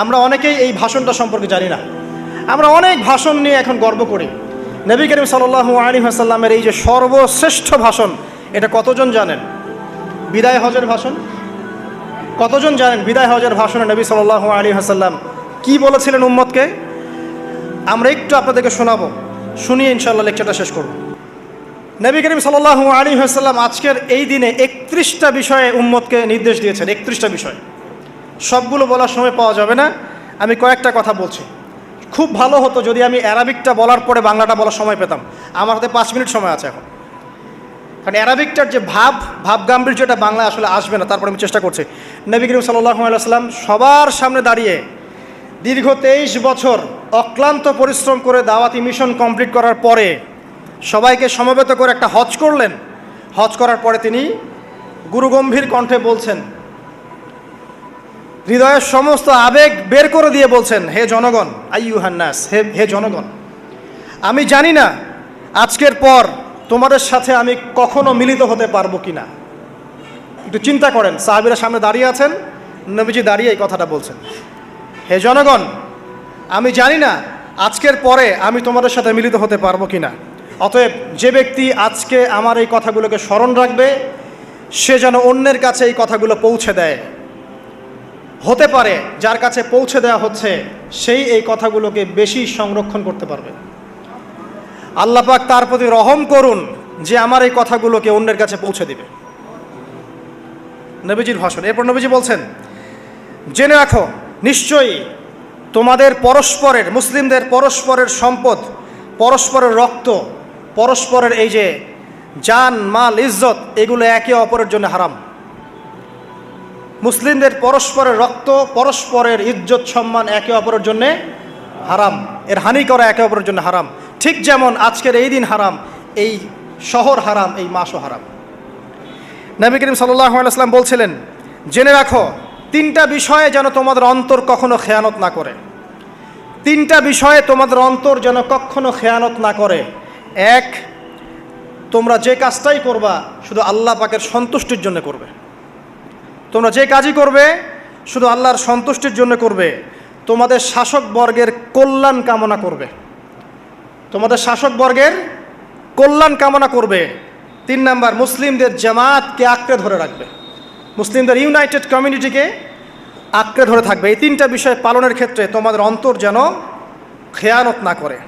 আমরা অনেকেই এই ভাষণটা সম্পর্কে জানি না। আমরা অনেক ভাষণ নিয়ে এখন গর্ব করি। নবী করিম সাল্লাল্লাহু আলাইহি ওয়াসাল্লামের এই যে সর্বশ্রেষ্ঠ ভাষণ, এটা কতজন জানেন? বিদায় হজের ভাষণ। কতজন জানেন বিদায় হজের ভাষণে নবী সাল্লাল্লাহু আলাইহি ওয়াসাল্লাম কি বলেছিলেন উম্মতকে? আমরা একটু আপনাদেরকে শোনাবো, শুনিয়ে ইনশাআল্লাহ লেকচারটা শেষ করব। নবী করিম সাল্লাল্লাহু আলাইহি ওয়াসাল্লাম আজকের এই দিনে 31টা বিষয়ে উম্মতকে নির্দেশ দিয়েছেন। 31টা বিষয়, সবগুলো বলার সময় পাওয়া যাবে না, আমি কয়েকটা কথা বলছি। খুব ভালো হতো যদি আমি অ্যারাবিকটা বলার পরে বাংলাটা বলার সময় পেতাম। আমার হাতে 5 মিনিট সময় আছে এখন, কারণ অ্যারাবিকটার যে ভাব গাম্ভীর্যটা বাংলা আসলে আসবে না। তারপরে আমি চেষ্টা করছি। নবী করিম সাল্লাল্লাহু আলাইহি ওয়াসাল্লাম সবার সামনে দাঁড়িয়ে দীর্ঘ 23 বছর অক্লান্ত পরিশ্রম করে দাওয়াতি মিশন কমপ্লিট করার পরে সবাইকে সমবেত করে একটা হজ করলেন। হজ করার পরে তিনি গুরুগম্ভীর কণ্ঠে বলছেন, হৃদয়ের সমস্ত আবেগ বের করে দিয়ে বলছেন, হে জনগণ, আইয়ুহান নাস, হে জনগণ, আমি জানি না আজকের পর তোমাদের সাথে আমি কখনো মিলিত হতে পারবো কিনা। একটু চিন্তা করেন, সাহাবীরা সামনে দাঁড়িয়ে আছেন, নবীজি দাঁড়িয়ে এই কথাটা বলছেন, হে জনগণ, আমি জানি না আজকের পরে আমি তোমাদের সাথে মিলিত হতে পারবো কিনা। অতএব যে ব্যক্তি আজকে আমার এই কথাগুলোকে স্মরণ রাখবে, সে যেন অন্যের কাছে এই কথাগুলো পৌঁছে দেয়। হতে পারে যার কাছে পৌঁছে দেওয়া হচ্ছে সেই এই কথাগুলোকে বেশি সংরক্ষণ করতে পারবে। আল্লাহ পাক তার প্রতি রহম করুন যে আমার এই কথাগুলোকে অন্যের কাছে পৌঁছে দিবে। নবীজির ভাষণ। এরপর নবীজি বলছেন, জেনে রাখো নিশ্চয়ই তোমাদের পরস্পরের, মুসলিমদের পরস্পরের সম্পদ, পরস্পরের রক্ত, পরস্পরের এই যে জান মাল ইজ্জত, এগুলো একে অপরের জন্য হারাম। মুসলিমদের পরস্পরের রক্ত, পরস্পরের ইজ্জত সম্মান একে অপরের জন্য হারাম। এর হানি করা একে অপরের জন্য হারাম। ঠিক যেমন আজকের এই দিন হারাম, এই শহর হারাম, এই মাসও হারাম। নবী করিম সাল্লাল্লাহু আলাইহি ওয়াসাল্লাম বলছিলেন, জেনে রাখো 3টা বিষয়ে যেন তোমাদের অন্তর কখনো খেয়ানত না করে। 3টা বিষয়ে তোমাদের অন্তর যেন কখনো খেয়ানত না করে। 1, তোমরা যে কাজটাই করবা শুধু আল্লাহ পাকের সন্তুষ্টির জন্য করবে। তোমরা যে কাজই করবে শুধু আল্লাহর সন্তুষ্টির জন্য করবে। তোমাদের শাসকবর্গের কল্যাণ কামনা করবে। তোমাদের শাসকবর্গের কল্যাণ কামনা করবে। 3 নাম্বার, মুসলিমদের জামাতকে আঁকড়ে ধরে রাখবে। মুসলিমদের ইউনাইটেড কমিউনিটিকে আঁকড়ে ধরে থাকবে। এই 3টা বিষয় পালনের ক্ষেত্রে তোমাদের অন্তর যেন খেয়ানত না করে।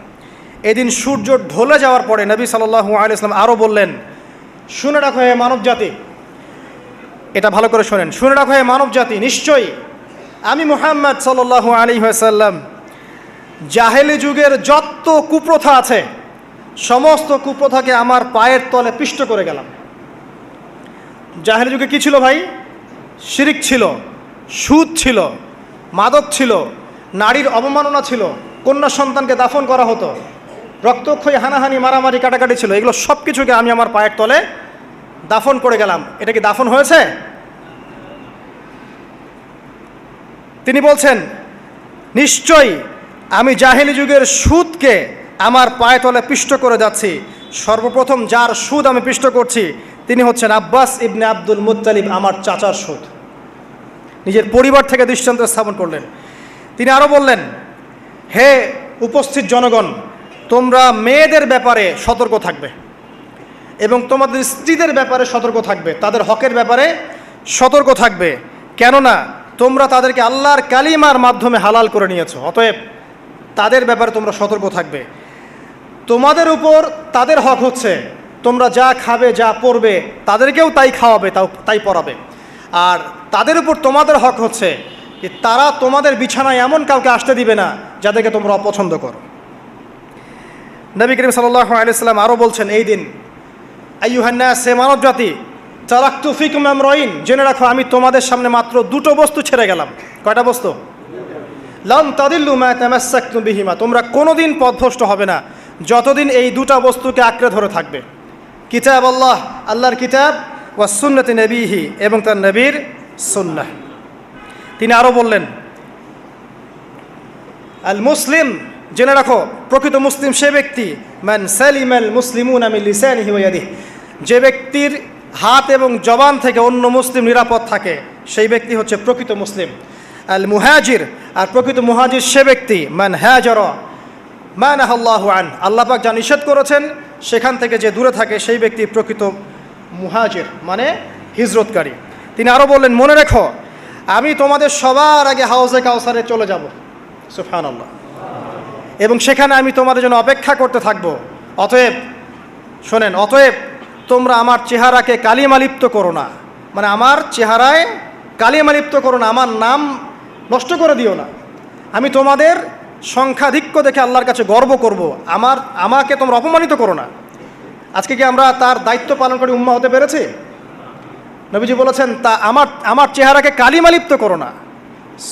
এদিন সূর্য ঢলে যাওয়ার পরে নবী সাল্লাল্লাহু আলাইহি ওয়াসাল্লাম আরও বললেন, শুনে রাখো হে মানব জাতি, এটা ভালো করে শোনেন, শুনে রাখো হে মানব জাতি, নিশ্চয়ই আমি মুহাম্মদ সাল্লাল্লাহু আলাইহি ওয়াসাল্লাম জাহেলি যুগের যত কুপ্রথা আছে সমস্ত কুপ্রথাকে আমার পায়ের তলে পিষ্ট করে গেলাম। জাহেলি যুগে কী ছিল ভাই? শিরিক ছিল, সুদ ছিল, মাদক ছিল, নারীর অবমাননা ছিল, কন্যা সন্তানকে দাফন করা হতো, রক্তক্ষয়ী হানাহানি মারামারি কাটাকাটি ছিল। এগুলো সব কিছুকে আমি আমার পায়ের তলে দাফন করে গেলাম। এটা কি দাফন হয়েছে? তিনি বলছেন, নিশ্চয়ই আমি জাহেলি যুগের সুদকে আমার পায়ে তলে পিষ্ট করে যাচ্ছি। সর্বপ্রথম যার সুদ আমি পিষ্ট করছি তিনি হচ্ছেন আব্বাস ইবনে আব্দুল মুত্তালিব, আমার চাচার সুদ। নিজের পরিবার থেকে দৃষ্টান্ত স্থাপন করলেন। তিনি আরও বললেন, হে উপস্থিত জনগণ, তোমরা মেয়েদের ব্যাপারে সতর্ক থাকবে এবং তোমাদের স্ত্রীদের ব্যাপারে সতর্ক থাকবে, তাদের হকের ব্যাপারে সতর্ক থাকবে, কেননা তোমরা তাদেরকে আল্লাহর কালিমার মাধ্যমে হালাল করে নিয়েছো। অতএব তাদের ব্যাপারে তোমরা সতর্ক থাকবে। তোমাদের উপর তাদের হক হচ্ছে তোমরা যা খাবে, যা পরবে, তাদেরকেও তাই খাওয়াবে, তাই পরাবে। আর তাদের উপর তোমাদের হক হচ্ছে যে তারা তোমাদের বিছানায় এমন কাউকে আসতে দিবে না যাদেরকে তোমরা অপছন্দ করো। নবী করিম সাল্লাল্লাহু আলাইহি ওয়াসাল্লাম আরও বলছেন, এই দিন আইয়ুহান নাস, হে মানব জাতি, তারাকতু ফিকুম আমরাইন, জেনে রাখো আমি তোমাদের সামনে মাত্র 2টো বস্তু ছেড়ে গেলাম। কয়টা বস্তু? লান তাদিল্লু মা তামাসসাকতুম বিহিমা, তোমরা কোনোদিন পথভ্রষ্ট হবে না যতদিন এই 2টা বস্তুকে আঁকড়ে ধরে থাকবে। কিতাব আল্লাহ, আল্লাহর কিতাব, ওয়া সুন্নতি নবীহি, এবং তার নবীর সুন্নাহ। তিনি আরও বললেন, আল মুসলিম, জেনে রাখো প্রকৃত মুসলিম সে ব্যক্তি, মান সালিমাল মুসলিমুনা মিন লিসানিহি ওয়া ইয়াদিহি, যে ব্যক্তির হাত এবং জবান থেকে অন্য মুসলিম নিরাপদ থাকে, সেই ব্যক্তি হচ্ছে প্রকৃত মুসলিম। আল মুহাজির, আর প্রকৃত মুহাজির সে ব্যক্তি মান হাজারা মা নাহাল্লাহু আন, আল্লাহ পাক যা নিষেধ করেছেন সেখান থেকে যে দূরে থাকে সেই ব্যক্তি প্রকৃত মুহাজির, মানে হিজরতকারী। তিনি আরও বললেন, মনে রেখো আমি তোমাদের সবার আগে হাউজে কাউসারে চলে যাব, সুবহানাল্লাহ, এবং সেখানে আমি তোমাদের জন্য অপেক্ষা করতে থাকব। অতএব শোনেন, অতএব তোমরা আমার চেহারাকে কালিমালিপ্ত করো না, মানে আমার চেহারায় কালিমালিপ্ত করো না, আমার নাম নষ্ট করে দিও না। আমি তোমাদের সংখ্যাধিক্য দেখে আল্লাহর কাছে গর্ব করব, আমাকে তোমরা অপমানিত করো না। আজকে কি আমরা তার দায়িত্ব পালন করে উম্মাহ হতে পেরেছি? নবীজি বলেছেন, তা আমার চেহারাকে কালিমালিপ্ত করো না,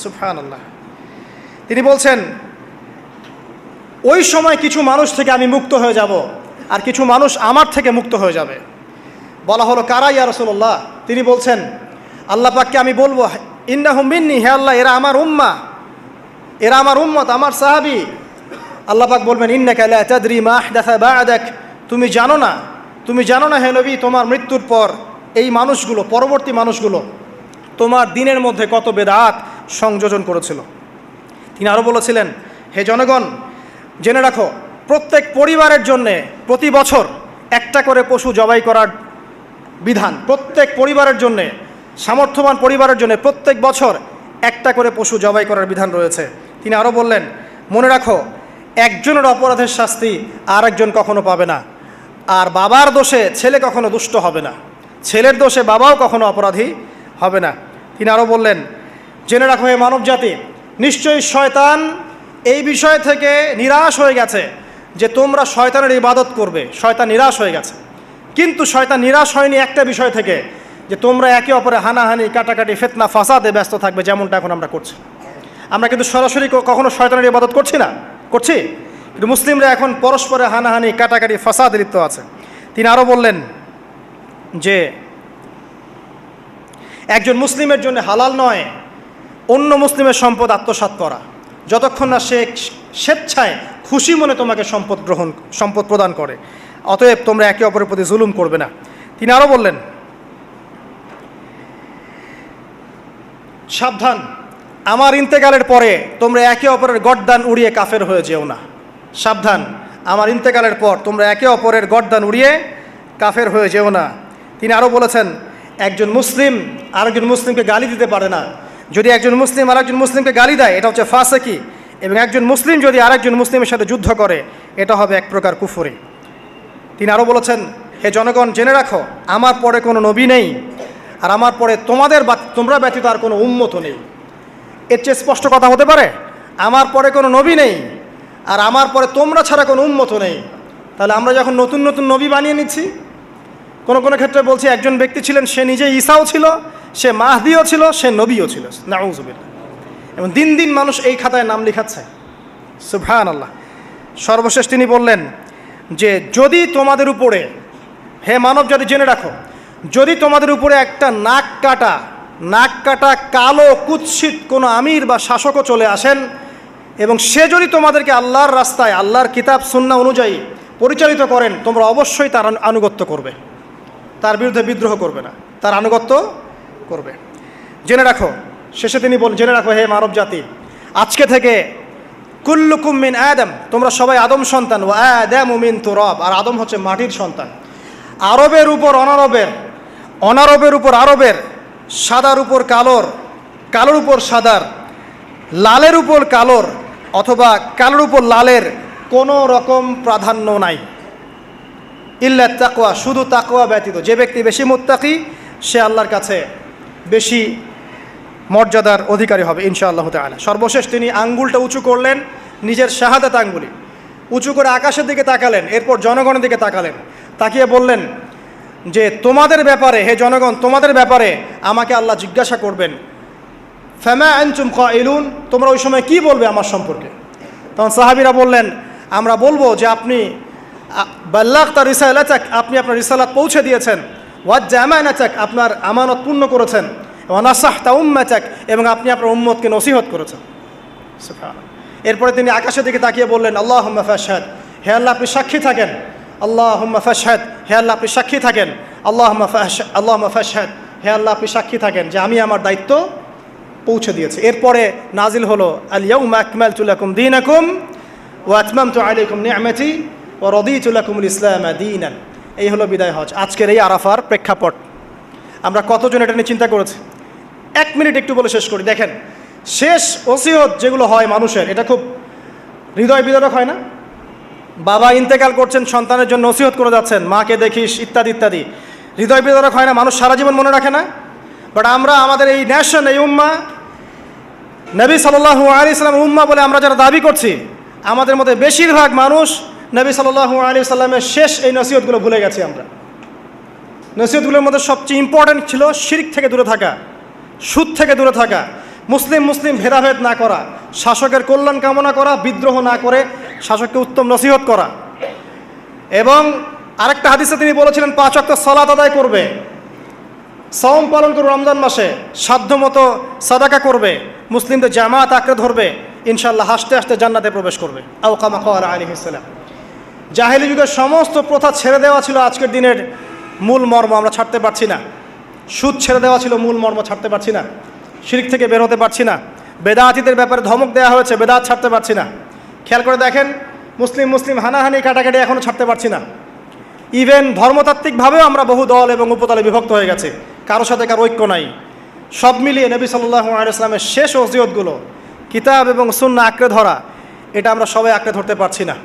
সুবহানাল্লাহ। তিনি বলছেন, ওই সময় কিছু মানুষ থেকে আমি মুক্ত হয়ে যাব, আর কিছু মানুষ আমার থেকে মুক্ত হয়ে যাবে। বলা হলো, কারা ইয়া রাসূলুল্লাহ? তিনি বলছেন, আল্লাহ পাককে আমি বলবো, ইন্নাহুম মিন্নি, হে আল্লাহ এরা আমার উম্মাহ, এরা আমার উম্মত, আমার সাহাবী। আল্লাহ পাক বলবেন, ইন্নাকা লা তাদরি মা আহদাসা বা'দাক, তুমি জানো না হে নবী, তোমার মৃত্যুর পর এই মানুষগুলো, পরবর্তী মানুষগুলো তোমার দিনের মধ্যে কত বেদাত সংযোজন করেছিল। তিনি আরও বলেছিলেন, হে জনগণ জেনে রাখো, প্রত্যেক পরিবারের জন্যে প্রতি বছর একটা করে পশু জবাই করার বিধান, প্রত্যেক পরিবারের জন্যে, সামর্থ্যবান পরিবারের জন্য প্রত্যেক বছর একটা করে পশু জবাই করার বিধান রয়েছে। তিনি আরও বললেন, মনে রাখো একজনের অপরাধের শাস্তি আর একজন কখনো পাবে না, আর বাবার দোষে ছেলে কখনো দুষ্ট হবে না, ছেলের দোষে বাবাও কখনো অপরাধী হবে না। তিনি আরও বললেন, জেনে রাখো হে মানব জাতি, নিশ্চয়ই শয়তান এই বিষয় থেকে নিরাশ হয়ে গেছে যে তোমরা শয়তানের ইবাদত করবে, শয়তান নিরাশ হয়ে গেছে। কিন্তু শয়তান নিরাশ হয়নি একটা বিষয় থেকে, যে তোমরা একে অপরে হানাহানি, কাটাকাটি, ফিতনা, ফাসাদে ব্যস্ত থাকবে, যেমনটা এখন আমরা করছি। আমরা কিন্তু সরাসরি কখনো শয়তানের ইবাদত করছি কিন্তু মুসলিমরা এখন পরস্পরে হানাহানি, কাটাকাটি, ফাসাদে লিপ্ত আছে। তিনি আরও বললেন যে একজন মুসলিমের জন্য হালাল নয় অন্য মুসলিমের সম্পদ আত্মসাৎ করা, যতক্ষণ না সে স্বেচ্ছায় খুশি মনে তোমাকে সম্পদ প্রদান করে। অতএব তোমরা একে অপরের প্রতি জুলুম করবে না। তিনি আরও বললেন, সাবধান, আমার ইন্তেকালের পরে তোমরা একে অপরের গর্দান উড়িয়ে কাফের হয়ে যেও না। সাবধান, আমার ইন্তেকালের পর তোমরা একে অপরের গর্দান উড়িয়ে কাফের হয়ে যেও না। তিনি আরও বলেছেন, একজন মুসলিম আরেকজন মুসলিমকে গালি দিতে পারে না। যদি একজন মুসলিম আরেকজন মুসলিমকে গালি দেয়, এটা হচ্ছে ফাসেকি, এবং একজন মুসলিম যদি আরেকজন মুসলিমের সাথে যুদ্ধ করে, এটা হবে এক প্রকার কুফরি। তিনি আরও বলেছেন, হে জনগণ জেনে রাখো, আমার পরে কোনো নবী নেই, আর আমার পরে তোমরা ব্যতীত আর কোনো উম্মত নেই। এর চেয়ে স্পষ্ট কথা হতে পারে? আমার পরে কোনো নবী নেই, আর আমার পরে তোমরা ছাড়া কোনো উম্মত নেই। তাহলে আমরা যখন নতুন নতুন নবী বানিয়ে নিচ্ছি, কোনো ক্ষেত্রে বলছি একজন ব্যক্তি ছিলেন, সে নিজে ঈসাও ছিল, সে মাহদিও ছিল, সে নবীও ছিল, নাউযুবিল্লাহ। এবং দিন দিন মানুষ এই খাতায় নাম লিখাচ্ছে, সুবহানাল্লাহ। সর্বশেষ তিনি বললেন যে যদি তোমাদের উপরে, হে মানব জাতি জেনে রাখো, যদি তোমাদের উপরে একটা নাক কাটা কালো কুৎসিত কোনো আমির বা শাসকও চলে আসেন, এবং সে যদি তোমাদেরকে আল্লাহর রাস্তায়, আল্লাহর কিতাব সুন্নাহ অনুযায়ী পরিচালিত করেন, তোমরা অবশ্যই তার আনুগত্য করবে, তার বিরুদ্ধে বিদ্রোহ করবে না, তার আনুগত্য করবে। জেনে রাখো, শেষে তিনি বলেন, জেনে রাখো হে মানব জাতি, আজকে থেকে কুল্লুকুম মিন আদম, তোমরা সবাই আদম সন্তান, ও আদামু মিন তুরাব, আর আদম হচ্ছে মাটির সন্তান। আরবের উপর অনারবের, অনারবের উপর আরবের, সাদার উপর কালোর, কালোর উপর সাদার, লালের উপর কালোর, অথবা কালোর উপর লালের কোনো রকম প্রাধান্য নাই, ইল্লা তাকওয়া, শুধু তাকওয়া ব্যতীত। যে ব্যক্তি বেশি মুত্তাকি, সে আল্লাহর কাছে বেশি মর্যাদার অধিকারী হবে ইনশাআল্লাহ তাআলা। সর্বশেষ তিনি আঙ্গুলটা উঁচু করলেন, নিজের শাহাদাত আঙ্গুলি উঁচু করে আকাশের দিকে তাকালেন, এরপর জনগণের দিকে তাকালেন, তাকিয়ে বললেন যে তোমাদের ব্যাপারে, হে জনগণ, তোমাদের ব্যাপারে আমাকে আল্লাহ জিজ্ঞাসা করবেন, ফামা আনতুম কাইলুন, তোমরা ওই সময় কি বলবে আমার সম্পর্কে? তখন সাহাবীরা বললেন, আমরা বলবো যে আপনি বাল্লাগতা রিসালাতাক, আপনি আপনার রিসালাত পৌঁছে দিয়েছেন, ওয়াজ্জা আমানাতাক, আপনার আমানত পূর্ণ করেছেন, ওয়া নাসাহতা উম্মাতাক, এবং আপনি আপনার উম্মতকে নসিহত করেছেন। সুবহানাল্লাহ। এরপরে তিনি আকাশের দিকে তাকিয়ে বললেন, আল্লাহুম্মা ফাশহাদ, হে আল্লাহ আপনি সাক্ষী থাকেন, আল্লাহুম্মা ফাশহাদ, হে আল্লাহ আপনি সাক্ষী থাকেন, আল্লাহুম্মা ফাশহাদ, হে আল্লাহ আপনি সাক্ষী থাকেন যে আমি আমার দায়িত্ব পৌঁছে দিয়েছে। এরপরে নাজিল হলো আল ইয়াউমা আকমালতু লাকুম দীনাকুম ওয়া আতমামতু আলাইকুম নি'মাতি ওয়া রাদিতু লাকুমুল ইসলামা দীনান। এই হলো বিদায় হজ, আজকের এই আরাফার প্রেক্ষাপট। আমরা কতজন এটা নিয়ে চিন্তা করেছি? 1 মিনিট একটু বলে শেষ করি। দেখেন, শেষ ওসিয়ত যেগুলো হয় মানুষের, এটা খুব হৃদয় বিদারক হয় না? বাবা ইন্তেকাল করছেন, সন্তানের জন্য ওসিয়ত করে যাচ্ছেন, মাকে দেখিস ইত্যাদি ইত্যাদি। হৃদয় বিদারক হয় না? মানুষ সারা জীবন মনে রাখে না? বাট আমরা আমাদের এই ন্যাশন, এই উম্মা, নবী সাল্লাল্লাহু আলাইহি সাল্লামের উম্মা বলে আমরা যারা দাবি করছি, আমাদের মধ্যে বেশিরভাগ মানুষ নবী সাল্লাল্লাহু আলাইহি সাল্লামের শেষ এই নসিহতগুলো ভুলে গেছি আমরা। নসিহতগুলোর মধ্যে সবচেয়ে ইম্পর্ট্যান্ট ছিল শিরক থেকে দূরে থাকা, সুদ থেকে দূরে থাকা, মুসলিম ভেদাভেদ না করা, শাসকের কল্যাণ কামনা করা, বিদ্রোহ না করে শাসককে উত্তম নসিহত করা। এবং আরেকটা হাদিসে তিনি বলেছিলেন 5 ওয়াক্ত সালাত আদায় করবে, সওম পালন করবে, রমজান মাসে সাধ্যমতো সাদাকা করবে, মুসলিমদের জামাত আঁকড়ে ধরবে, ইনশাআল্লাহ হাসতে হাসতে জান্নাতে প্রবেশ করবে। আও কামা ক্বালা আলাইহিস সালাম। জাহেলি যুগের সমস্ত প্রথা ছেড়ে দেওয়া ছিল আজকের দিনের মূল মর্ম, আমরা ছাড়তে পারছি না। সুদ ছেড়ে দেওয়া ছিল মূল মর্ম, ছাড়তে পারছি না। শিরক থেকে বের হতে পারছি না। বেদাতীদের ব্যাপারে ধমক দেওয়া হয়েছে, বেদাত ছাড়তে পারছি না। খেয়াল করে দেখেন, মুসলিম হানাহানি কাটাকাটি এখনও ছাড়তে পারছি না। ইভেন ধর্মতাত্ত্বিকভাবেও আমরা বহু দল এবং উপদলে বিভক্ত হয়ে গেছে, কারোর সাথে কারো ঐক্য নাই। সব মিলিয়ে নবী সাল্লাল্লাহু আলাইহি ওয়াসাল্লামের শেষ ওসিয়তগুলো, কিতাব এবং সুন্নাহ আঁকড়ে ধরা, এটা আমরা সবাই আঁকড়ে ধরতে পারছি না।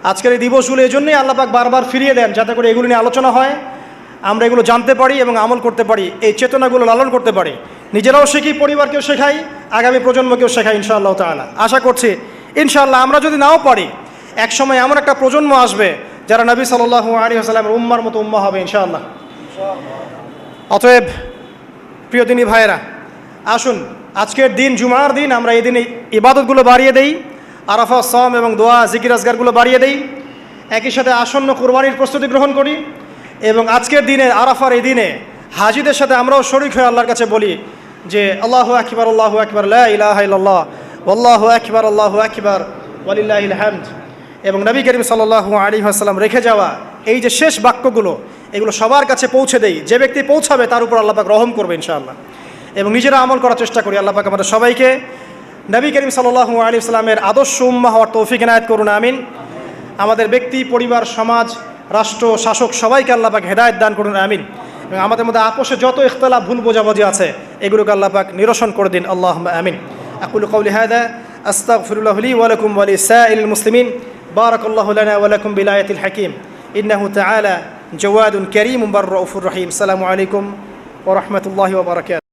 আজকের এই দিবসগুলো এই জন্যই আল্লাহ পাক বারবার ফিরিয়ে দেন, যাতে করে এগুলো নিয়ে আলোচনা হয়, আমরা এগুলো জানতে পারি এবং আমল করতে পারি, এই চেতনাগুলো লালন করতে পারি, নিজেরাও শিখি, পরিবারকেও শেখাই, আগামী প্রজন্মকেও শেখাই ইনশাআল্লাহ তাআলা। আশা করছি ইনশাআল্লাহ আমরা যদি নাও পারি, একসময় এমন একটা প্রজন্ম আসবে যারা নবী সাল্লাল্লাহু আলাইহি ওয়াসাল্লামের উম্মার মতো উম্মা হবে ইনশাআল্লাহ। অতএব প্রিয় দিনী ভাইয়েরা, আসুন আজকের দিন জুমার দিন, আমরা এই দিনে ইবাদতগুলো বাড়িয়ে দেই, আরাফা, সওম এবং দোয়া, জিকির আজগারগুলো বাড়িয়ে দেই, একই সাথে আসন্ন কুরবানির প্রস্তুতি গ্রহণ করি, এবং আজকের দিনে আরাফার এই দিনে হাজিদের সাথে আমরাও শরীক হয়ে আল্লাহর কাছে বলি যে আল্লাহু আকবার, লা ইলাহা ইল্লাল্লাহ, আল্লাহু আকবার ওয়ালিল্লাহিল হামদ। এবং নবী করিম সাল্লাল্লাহু আলাইহি ওয়াসাল্লাম রেখে যাওয়া এই যে শেষ বাক্যগুলো, এগুলো সবার কাছে পৌঁছে দেই। যে ব্যক্তি পৌঁছাবে তার উপর আল্লাহ পাক রহম করবে ইনশাআল্লাহ। এবং নিজেরা আমল করার চেষ্টা করি। আল্লাহ পাক আমাদের সবাইকে নবী করিম সাল্লাল্লাহু আলাইহি ওয়াসাল্লামের আদর্শ উম্মাহ হওয়ার তৌফিক এনায়েত করুন, আমিন। আমাদের ব্যক্তি, পরিবার, সমাজ, রাষ্ট্র, শাসক সবাইকে আল্লাহ পাক হেদায়েত দান করুন, আমিন। এবং আমাদের মধ্যে আপোষে যত ইখতিলাফ, ভুল বোঝাবুঝি আছে, এগুলোকে আল্লাহ পাক নিরসন করে দিন, আল্লাহুম্মা আমিন। আকুলু কওলি হাযা আস্তাগফিরুল্লাহ লি ওয়া লাকুম ওয়া লিসাইরিল মুসলিমিন। বারাকাল্লাহু লানা ওয়া লাকুম বিলায়াতিল হাকিম। ইন্নাহু তাআলা জাওয়াদুন কারীমুন বাররাউফুর রহিম। আসসালামু আলাইকুম ওয়া রাহমাতুল্লাহি ওয়া বারাকাতুহু।